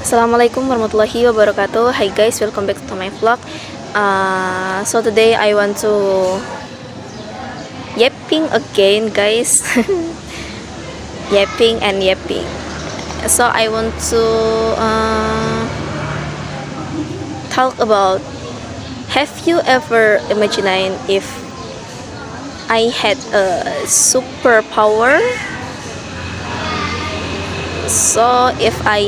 Assalamualaikum warahmatullahi wabarakatuh. Hi guys, welcome back to my vlog. So today I want to yapping again, guys. Yapping and yapping. So I want to talk about, have you ever imagined if I had a superpower? So if I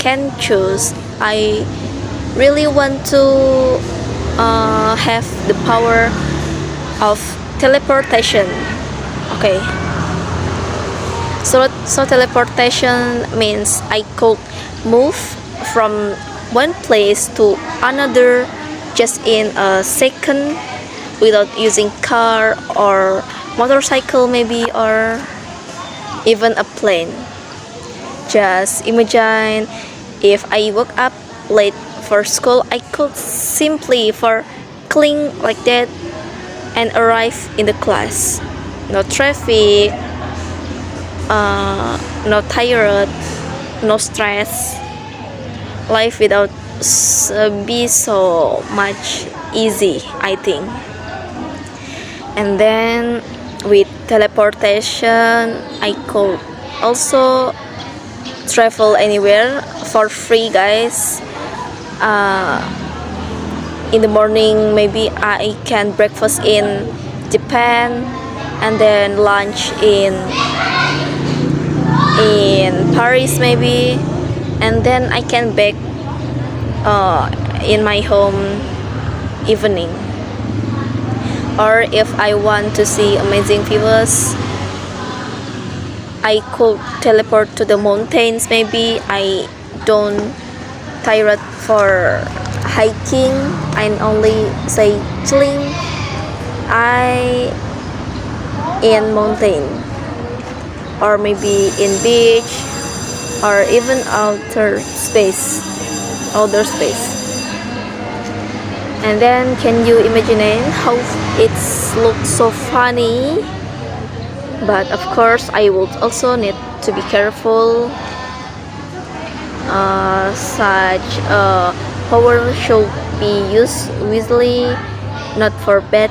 can choose, I really want to have the power of teleportation. Okay, so teleportation means I could move from one place to another just in a second without using car or motorcycle maybe, or even a plane. Just imagine if I woke up late for school, I could simply for cling like that and arrive in the class. No traffic, no tired, no stress. Life without be so much easy, I think. And then with teleportation, I could also travel anywhere for free, guys. In the morning maybe I can breakfast in Japan, and then lunch in Paris maybe, and then I can back in my home evening. Or if I want to see amazing views, I could teleport to the mountains maybe. I don't tired for hiking and only say chilling I in mountain, or maybe in beach, or even outer space. And then can you imagine how it looks so funny? But of course I would also need to be careful. Such a power should be used wisely, not for bad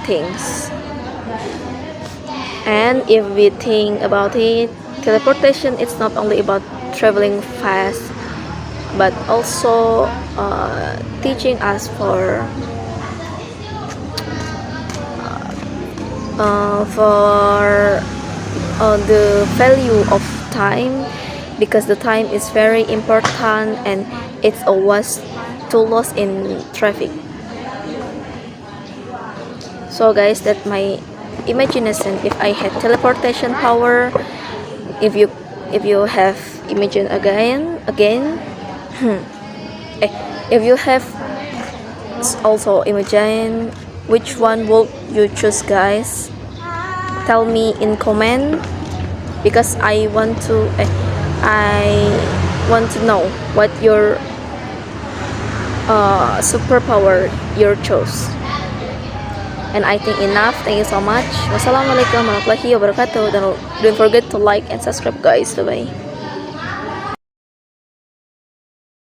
things. And if we think about it, teleportation is not only about traveling fast, but also teaching us for the value of time, because the time is very important and it's always too lost in traffic. So guys, that's my imagination if I had teleportation power. If you have imagine again if you have also imagine, which one would you choose, guys? Tell me in comment, because I want to know what your superpower you chose. And I think enough. Thank you so much. Wassalamualaikum warahmatullahi wabarakatuh. Don't forget to like and subscribe, guys. Bye bye.